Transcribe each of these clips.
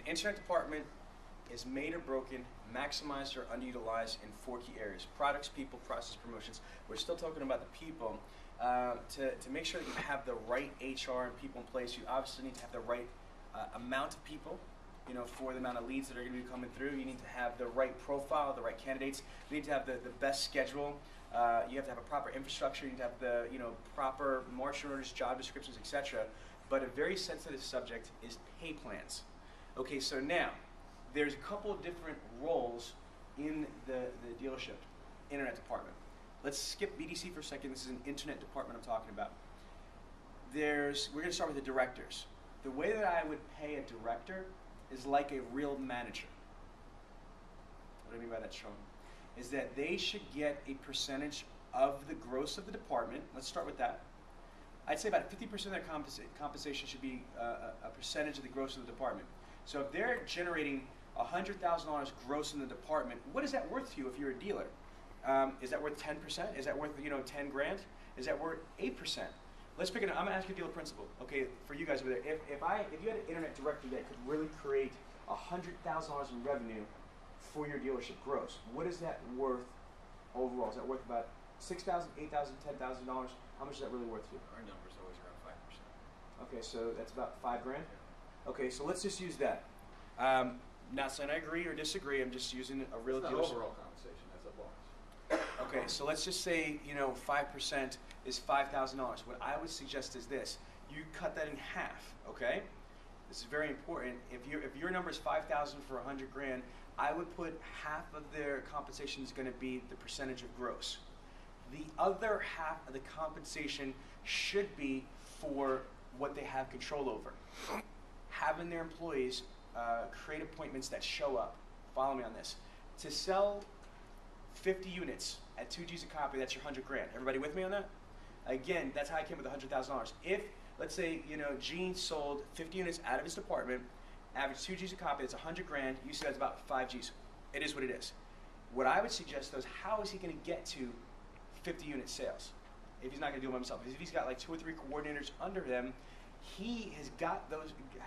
internet department is made or broken, maximized or underutilized in 4 key areas: products, people, process, promotions. We're still talking about the people. To make sure that you have the right HR and people in place, you obviously need to have the right amount of people, for the amount of leads that are going to be coming through. You need to have the right profile, the right candidates. You need to have the best schedule. You have to have a proper infrastructure. You need to have the proper marching orders, job descriptions, etc. But a very sensitive subject is pay plans. Okay, so now there's a couple of different roles in the dealership internet department. Let's skip BDC for a second. This is an internet department I'm talking about. We're going to start with the directors. The way that I would pay a director is like a real manager. What do I mean by that, Sean? Is that they should get a percentage of the gross of the department. Let's start with that. I'd say about 50% of their compensation should be a percentage of the gross of the department. So if they're generating $100,000 gross in the department, what is that worth to you if you're a dealer? Is that worth 10%? Is that worth 10 grand? Is that worth 8%? Let's pick it. I'm gonna ask you a dealer principle. Okay, for you guys over there, if you had an internet director that could really create $100,000 in revenue for your dealership gross, what is that worth overall? Is that worth about $6,000, $8,000, $10,000? How much is that really worth to you? Our number's always around 5%. Okay, so that's about 5 grand. Okay, so let's just use that. Not saying I agree or disagree. I'm just using a real dealership. That's not overall compensation. That's a bonus. Okay, so let's just say 5% is $5,000. What I would suggest is this: you cut that in half. Okay, this is very important. If your number is 5,000 for 100 grand, I would put half of their compensation is going to be the percentage of gross. The other half of the compensation should be for what they have control over. Having their employees create appointments that show up. Follow me on this. To sell 50 units at 2 G's a copy, that's your 100 grand. Everybody with me on that? Again, that's how I came with $100,000. If, let's say, Gene sold 50 units out of his department, average 2 G's a copy, that's 100 grand. You said that's about 5 G's. It is what it is. What I would suggest, though, is how is he going to get to 50 unit sales if he's not going to do it by himself? If he's got like 2 or 3 coordinators under him, he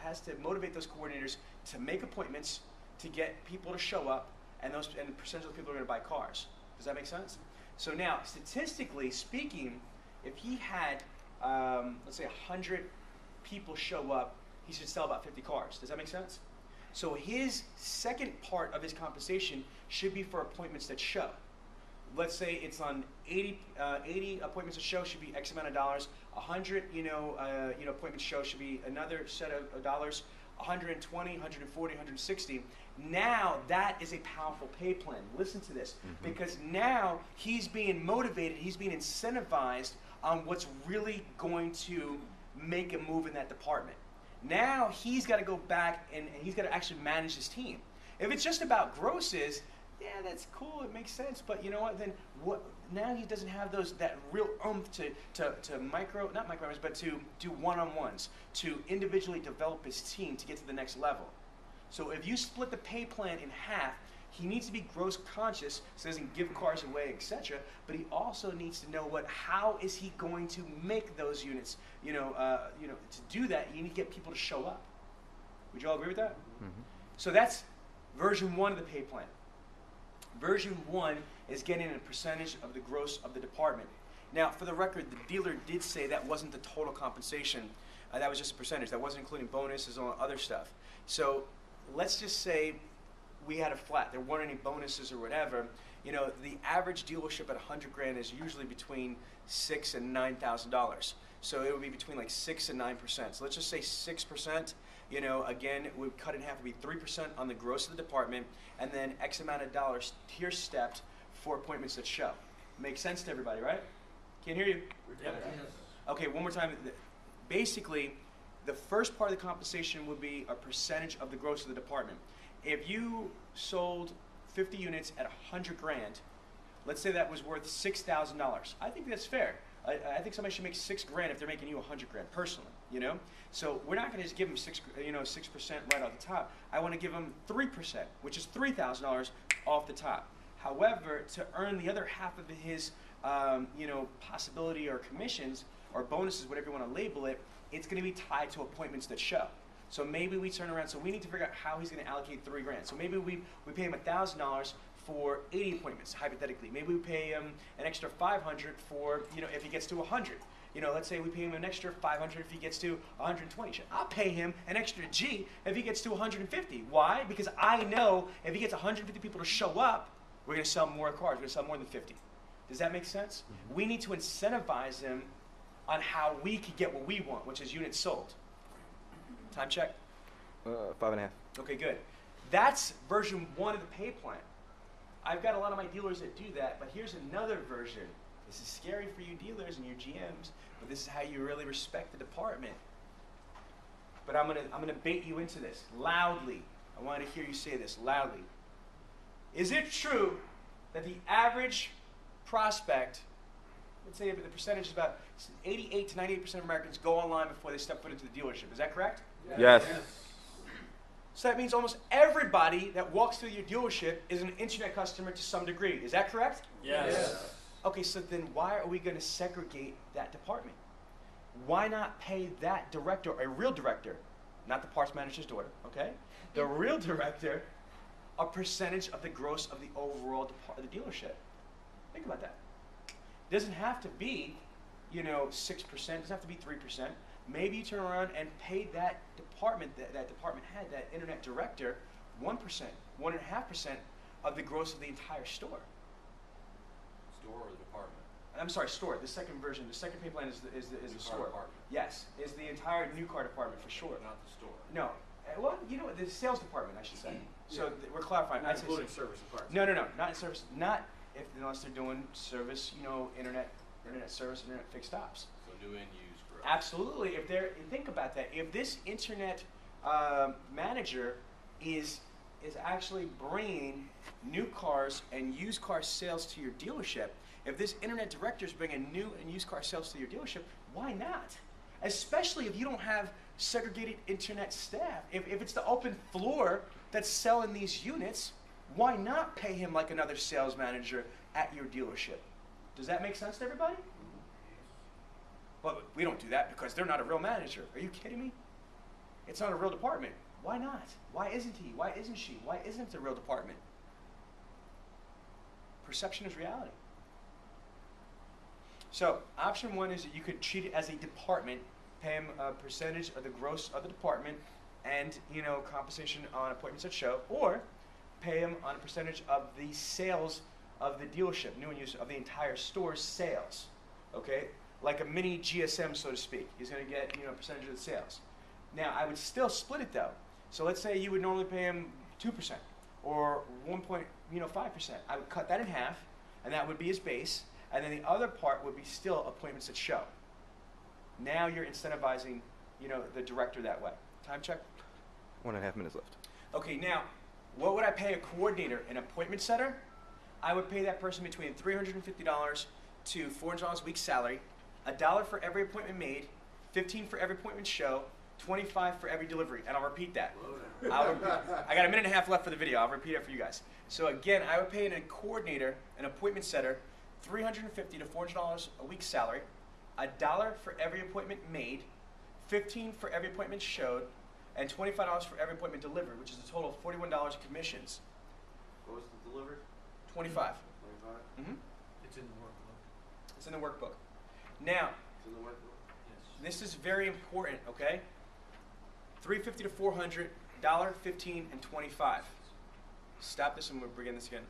has to motivate those coordinators to make appointments, to get people to show up, and the percentage of people are going to buy cars. Does that make sense? So now, statistically speaking, if he had, let's say 100 people show up, he should sell about 50 cars. Does that make sense? So his second part of his compensation should be for appointments that show. Let's say it's on 80 appointments a show should be X amount of dollars. 100 appointments show should be another set of dollars. 120, 140, 160. Now that is a powerful pay plan. Listen to this, because now he's being motivated, he's being incentivized on what's really going to make a move in that department. Now he's got to go back and he's got to actually manage his team. If it's just about grosses, yeah, that's cool, it makes sense, but you know what, then what, now he doesn't have that real oomph to not micromanage, but to do one-on-ones, to individually develop his team to get to the next level. So if you split the pay plan in half, he needs to be gross conscious, so he doesn't give cars away, etc. But he also needs to know how is he going to make those units. To do that, you need to get people to show up. Would you all agree with that? So that's version 1 of the pay plan. Version 1 is getting a percentage of the gross of the department. Now, for the record, the dealer did say that wasn't the total compensation. That was just a percentage. That wasn't including bonuses and other stuff. So let's just say we had a flat. There weren't any bonuses or whatever. The average dealership at 100 grand is usually between $6,000 and $9,000. So it would be between like 6 and 9%. So let's just say 6%. Again, it would cut in half. It would be 3% on the gross of the department, and then X amount of dollars tier stepped for appointments that show. Makes sense to everybody, right? Can't hear you. Yep. Okay, one more time. Basically, the first part of the compensation would be a percentage of the gross of the department. If you sold 50 units at 100 grand, let's say that was worth $6,000. I think that's fair. I think somebody should make 6 grand if they're making you 100 grand personally, So we're not going to just give them 6% right off the top. I want to give them 3%, which is $3,000 off the top. However, to earn the other half of his, possibility or commissions or bonuses, whatever you want to label it, it's going to be tied to appointments that show. So maybe we turn around, so we need to figure out how he's going to allocate $3,000. So maybe we pay him $1,000 for 80 appointments, hypothetically. Maybe we pay him an extra 500 for, if he gets to 100. Let's say we pay him an extra 500 if he gets to 120. I'll pay him an extra G if he gets to 150. Why? Because I know if he gets 150 people to show up, we're going to sell more cars. We're going to sell more than 50. Does that make sense? Mm-hmm. We need to incentivize him on how we can get what we want, which is units sold. Time check? 5.5. Okay, good. That's version 1 of the pay plan. I've got a lot of my dealers that do that, but here's another version. This is scary for you dealers and your GMs, but this is how you really respect the department. But I'm gonna bait you into this loudly. I want to hear you say this loudly. Is it true that the average prospect, let's say the percentage is about 88 to 98% of Americans go online before they step foot into the dealership? Is that correct? Yes. So that means almost everybody that walks through your dealership is an internet customer to some degree. Is that correct? Yes. Okay, so then why are we going to segregate that department? Why not pay that director, a real director, not the parts manager's daughter, okay? The real director, a percentage of the gross of the overall of the dealership. Think about that. It doesn't have to be, 6%, it doesn't have to be 3%. Maybe you turn around and pay that department, that department head, that internet director, 1%, 1.5% of the gross of the entire store. Store or the department? I'm sorry, store. The second version, the second pay plan is the store. Department. Yes, is the entire new car department for sure. Not the store. No, well, the sales department, I should say. So we're clarifying. Not including service department. No, not in service. Not unless they're doing service, internet service, internet fixed ops. So new and used, correct? Absolutely. Think about that. If this internet manager is actually bringing new cars and used car sales to your dealership, if this internet director is bringing new and used car sales to your dealership, why not? Especially if you don't have segregated internet staff. If it's the open floor that's selling these units, why not pay him like another sales manager at your dealership? Does that make sense to everybody? But we don't do that because they're not a real manager. Are you kidding me? It's not a real department. Why not? Why isn't he? Why isn't she? Why isn't it a real department? Perception is reality. So option 1 is that you could treat it as a department, pay him a percentage of the gross of the department and, compensation on appointments at show, or pay him on a percentage of the sales of the dealership, new and used, of the entire store's sales, okay? Like a mini GSM, so to speak. He's going to get, a percentage of the sales. Now, I would still split it, though. So let's say you would normally pay him 2% or 1.5%. I would cut that in half, and that would be his base, and then the other part would be still appointments at show. Now you're incentivizing, the director that way. Time check? 1.5 minutes left. Okay, now, what would I pay a coordinator, an appointment setter? I would pay that person between $350 to $400 a week salary, $1 for every appointment made, $15 for every appointment show, $25 for every delivery. And I'll repeat that. I got a minute and a half left for the video. I'll repeat it for you guys. So again, I would pay a coordinator, an appointment setter, $350 to $400 a week salary, $1 for every appointment made, $15 for every appointment showed, and $25 for every appointment delivered, which is a total of $41 commissions. What was the delivered? 25. 25? Mm-hmm. It's in the workbook. It's in the workbook. Now, It's in the workbook? Yes. this is very important, okay? $350 to $400, $15, and $25. Stop this and we'll begin this again.